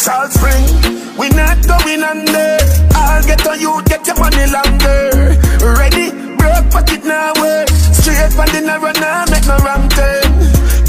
Salt Spring, we not going under. I'll get on you, get your money longer. Ready, broke pocket now work. Straight from the narrow now, make no wrong turn.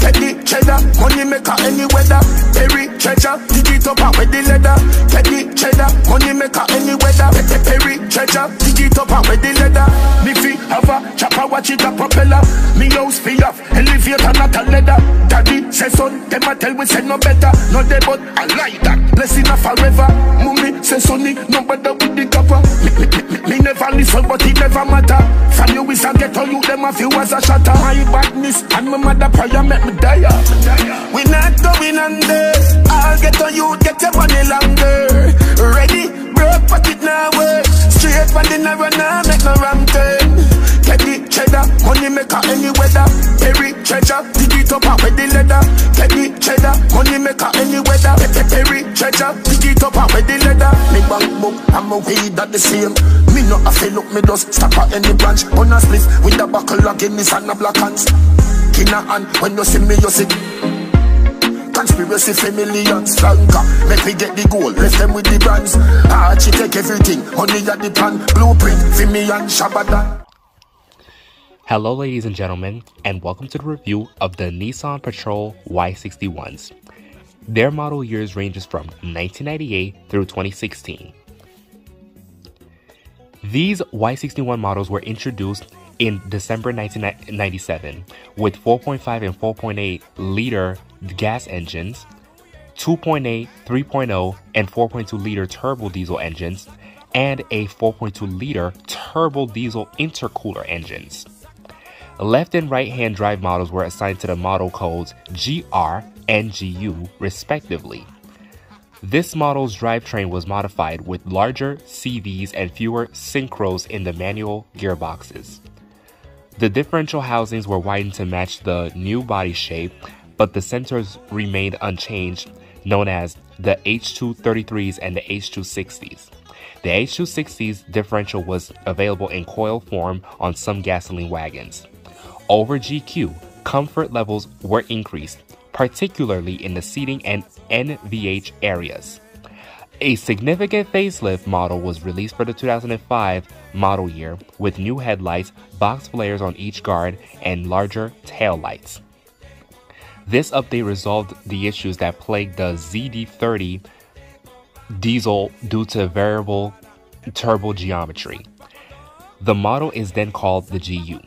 Get the cheddar, money maker any weather. Perry treasure, dig it up and with the leather. Get the cheddar, money maker any weather. Perry treasure, dig it up and with the leather. Me fi have a chopper, watch it a propeller. Me house fi off, elevator not a leather. Daddy say son, them a tell we say no better. No they but I like that, blessing a forever. Mummy say sonny, no better with the cover. Me never listen but it never matter. From you is a ghetto you, them a few as a shatter. My badness and my mother prayer make me die. We not going under. I'll get on you, get your money longer. Ready, broke pocket now work. Straight from the narrow now, make no wrong turn. Get the cheddar, money maker any weather. Perry treasure, dig it up and with the leather. Get the cheddar, money maker any weather. Perry treasure, dig it up and with the leather. Me bank book, I'm a weed at the same. Me not a fill up, me just stop at any branch. On a split with a buckle of Guinness and a black hands. Kina and when you see me, you see conspiracy for millions. Flanker, make me get the gold, left them with the brands. Archie take everything, money at the plan. Blueprint for me and Shabada. Hello ladies and gentlemen, and welcome to the review of the Nissan Patrol Y61s. Their model years ranges from 1998 through 2016. These Y61 models were introduced in December 1997 with 4.5 and 4.8 liter gas engines, 2.8, 3.0, and 4.2 liter turbo diesel engines, and a 4.2 liter turbo diesel intercooler engines. Left and right hand drive models were assigned to the model codes GR and GU respectively. This model's drivetrain was modified with larger CVs and fewer synchros in the manual gearboxes. The differential housings were widened to match the new body shape, but the sensors remained unchanged, known as the H233s and the H260s. The H260's differential was available in coil form on some gasoline wagons. Over GQ, comfort levels were increased, particularly in the seating and NVH areas. A significant facelift model was released for the 2005 model year with new headlights, box flares on each guard, and larger tail lights. This update resolved the issues that plagued the ZD30 diesel due to variable turbo geometry. The model is then called the GU.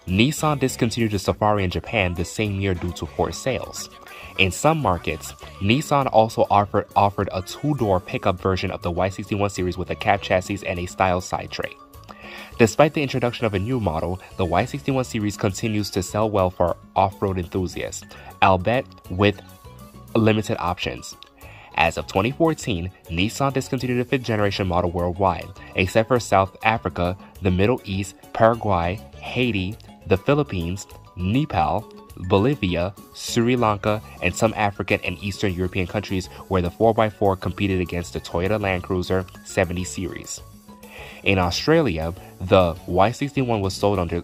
Nissan discontinued the Safari in Japan the same year due to poor sales. In some markets, Nissan also offered a two-door pickup version of the Y61 series with a cab chassis and a style side tray. Despite the introduction of a new model, the Y61 series continues to sell well for off-road enthusiasts, albeit with limited options. As of 2014, Nissan discontinued the 5th generation model worldwide, except for South Africa, the Middle East, Paraguay, Haiti, the Philippines, Nepal, Bolivia, Sri Lanka, and some African and Eastern European countries where the 4x4 competed against the Toyota Land Cruiser 70 series. In Australia, the Y61 was sold until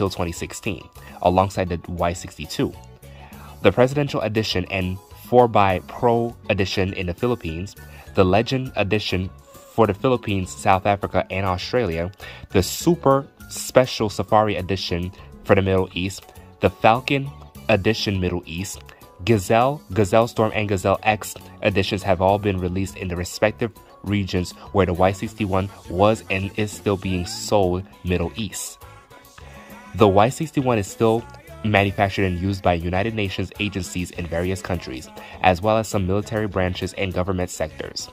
2016, alongside the Y62. The Presidential Edition and 4x Pro Edition in the Philippines, the Legend Edition for the Philippines, South Africa, and Australia, the Super Special Safari Edition for the Middle East, the Falcon Edition Middle East, Gazelle, Gazelle Storm, and Gazelle X editions have all been released in the respective regions where the Y61 was and is still being sold Middle East. The Y61 is still manufactured and used by United Nations agencies in various countries, as well as some military branches and government sectors.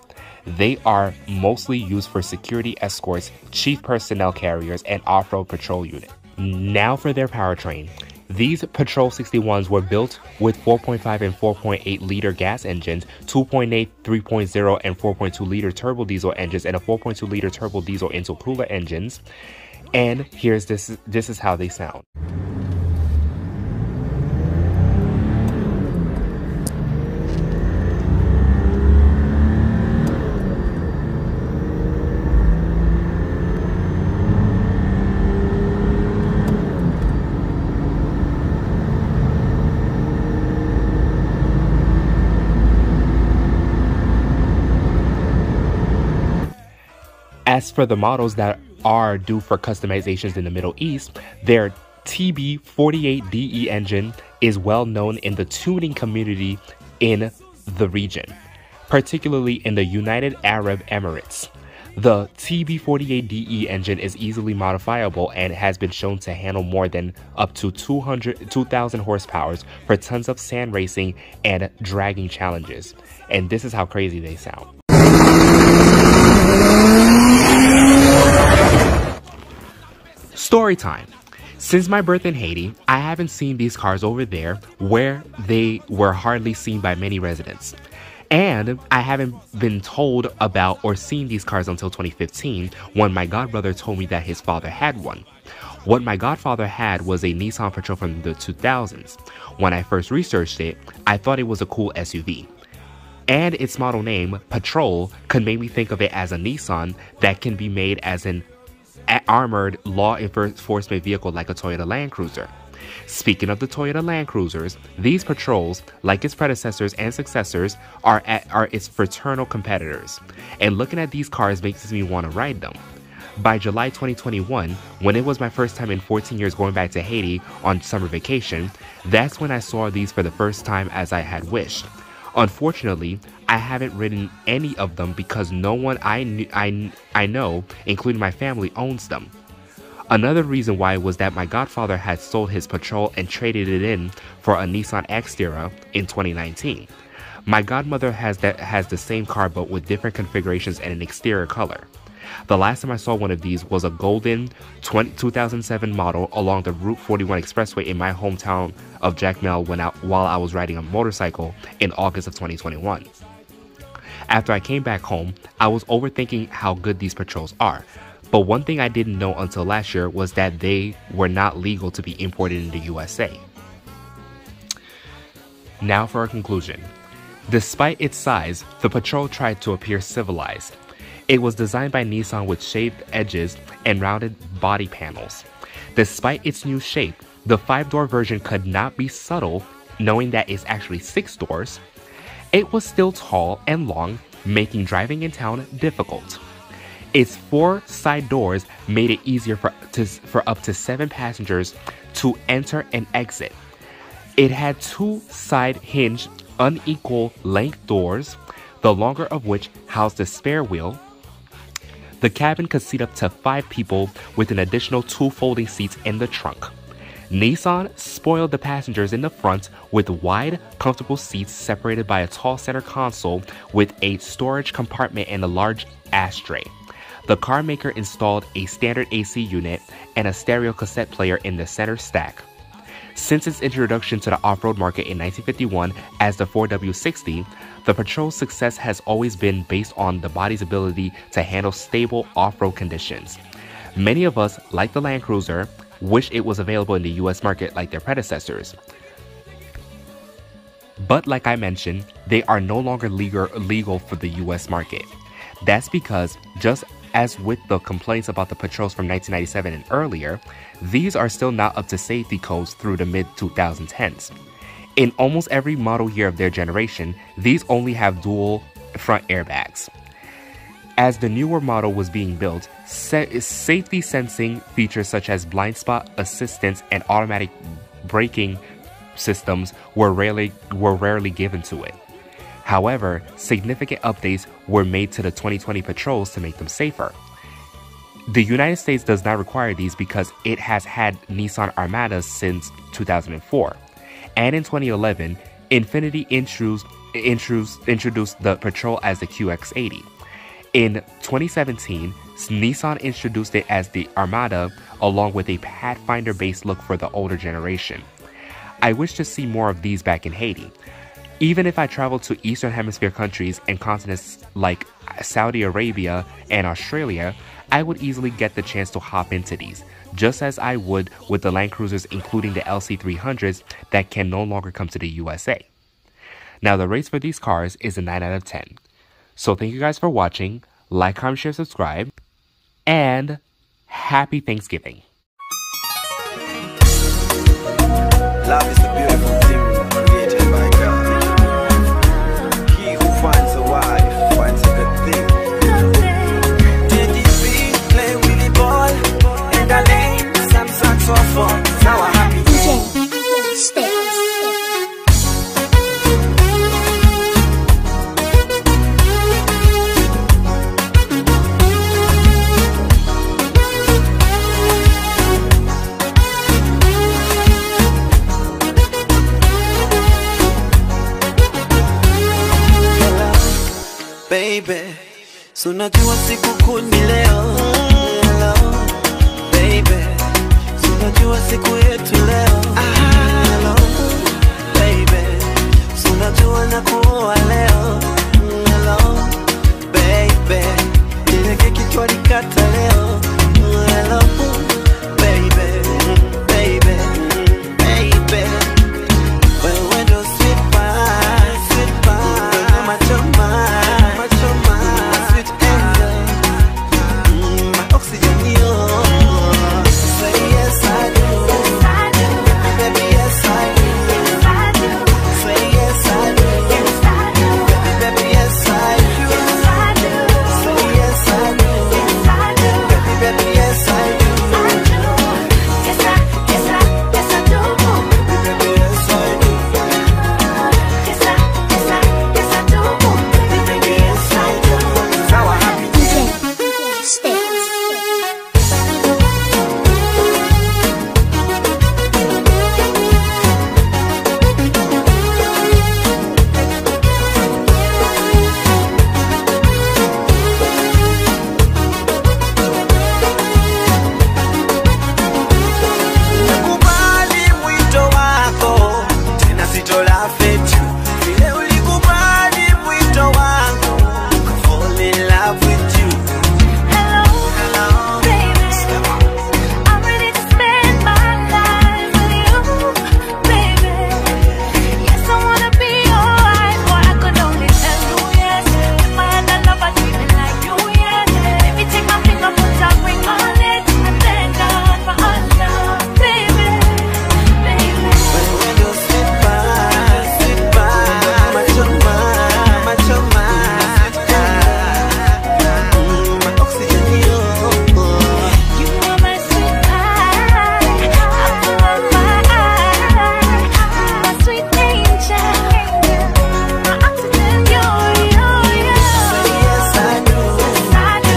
They are mostly used for security escorts, chief personnel carriers, and off-road patrol units. Now for their powertrain. These Patrol 61s were built with 4.5 and 4.8 liter gas engines, 2.8, 3.0, and 4.2 liter turbo diesel engines, and a 4.2 liter turbo diesel intercooler engines. And this is how they sound. As for the models that are due for customizations in the Middle East, their TB48DE engine is well known in the tuning community in the region, particularly in the United Arab Emirates. The TB48DE engine is easily modifiable and has been shown to handle more than up to 2,000 horsepower for tons of sand racing and dragging challenges. And this is how crazy they sound. Story time. Since my birth in Haiti, I haven't seen these cars over there where they were hardly seen by many residents. And I haven't been told about or seen these cars until 2015 when my godbrother told me that his father had one. What my godfather had was a Nissan Patrol from the 2000s. When I first researched it, I thought it was a cool SUV. And its model name, Patrol, could make me think of it as a Nissan that can be made as an armored law enforcement vehicle like a Toyota Land Cruiser. Speaking of the Toyota Land Cruisers, these patrols, like its predecessors and successors, are its fraternal competitors. And looking at these cars makes me want to ride them. By July 2021, when it was my first time in 14 years going back to Haiti on summer vacation, that's when I saw these for the first time as I had wished. Unfortunately, I haven't ridden any of them because no one I know, including my family, owns them. Another reason why was that my godfather had sold his Patrol and traded it in for a Nissan Xterra in 2019. My godmother has the same car but with different configurations and an exterior color. The last time I saw one of these was a golden 2007 model along the Route 41 expressway in my hometown of Jacmel while I was riding a motorcycle in August of 2021. After I came back home, I was overthinking how good these Patrols are. But one thing I didn't know until last year was that they were not legal to be imported into the USA. Now for a conclusion. Despite its size, the Patrol tried to appear civilized. It was designed by Nissan with shaved edges and rounded body panels. Despite its new shape, the 5-door version could not be subtle, knowing that it's actually 6 doors. It was still tall and long, making driving in town difficult. Its 4 side doors made it easier for up to 7 passengers to enter and exit. It had 2 side hinged, unequal length doors, the longer of which housed a spare wheel. The cabin could seat up to 5 people with an additional 2 folding seats in the trunk. Nissan spoiled the passengers in the front with wide, comfortable seats separated by a tall center console with a storage compartment and a large ashtray. The car maker installed a standard AC unit and a stereo cassette player in the center stack. Since its introduction to the off-road market in 1951 as the 4W60, the Patrol's success has always been based on the body's ability to handle stable off-road conditions. Many of us, like the Land Cruiser, wish it was available in the US market like their predecessors. But like I mentioned, they are no longer legal for the US market. That's because, just as with the complaints about the Patrols from 1997 and earlier, these are still not up to safety codes through the mid-2010s. In almost every model year of their generation, these only have dual front airbags. As the newer model was being built, safety sensing features such as blind spot assistance and automatic braking systems were rarely given to it. However, significant updates were made to the 2020 Patrols to make them safer. The United States does not require these because it has had Nissan Armadas since 2004. And in 2011, Infiniti introduced the Patrol as the QX80. In 2017, Nissan introduced it as the Armada along with a Pathfinder-based look for the older generation. I wish to see more of these back in Haiti. Even if I travel to Eastern Hemisphere countries and continents like Saudi Arabia and Australia, I would easily get the chance to hop into these, just as I would with the Land Cruisers, including the LC300s that can no longer come to the USA. Now the rates for these cars is a 9 out of 10. So thank you guys for watching, like, comment, share, subscribe, and happy Thanksgiving. Love is the beautiful thing created by God. He who finds a wife finds a good thing. Did he baby. So najua siku kuu ni leo. Hello, baby. So najua siku yetu leo. Hello, baby. So najua nakuoa leo. Hello, baby. Ile keki tulikata leo. Hello, baby, baby, baby. Wewe ndo sweet pie, sweet pie. Machoma, machoma, sweet angel. My oxygen, yo. Say yes I do. Yes I do. Baby, yes I do. Yes I do. Say yes I do. Yes I do. Baby, yes I do. Yes I do. Say yes I do. Yes I do. Baby, yes I do. I do. Yes I do. Baby, yes I do. Yes I, yes I do. Baby, yes I do. Sawa happy. Nakubali mwito wako, tena sitola fetu. Vile ulikubali mwito wangu, I fall in love with you. Hello, Hello, baby. I'm ready to spend my life with you, baby. Yes, I wanna be your wife, but I could only tell you yes. If I had a love, I'd treat it like you, yes. Baby, take my finger, put a ring on it. I thank God for our love, baby, baby. wewe ndo sweet pie, sweet pie. Machoma, machoma. My oxygen, yo. You are my sweet pie, apple of my eye, my sweet angel, my oxygen, you're. Say yes I do. Yes, I do.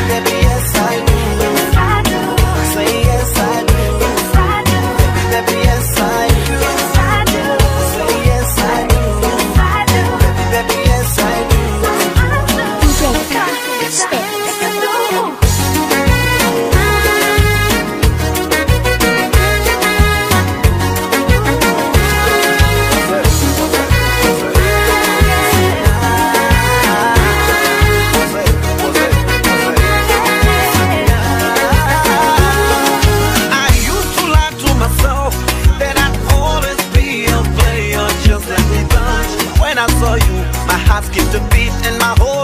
Baby, yes I do. Yes, I do. Say yes I do. Yes, I do. Baby, yes I do. Yes, I do. Say yes I do. Yes, I do. Baby, yes I do. I used to lie to myself that I'd always be a player just like the bunch. When I saw you, my heart skipped a beat and my whole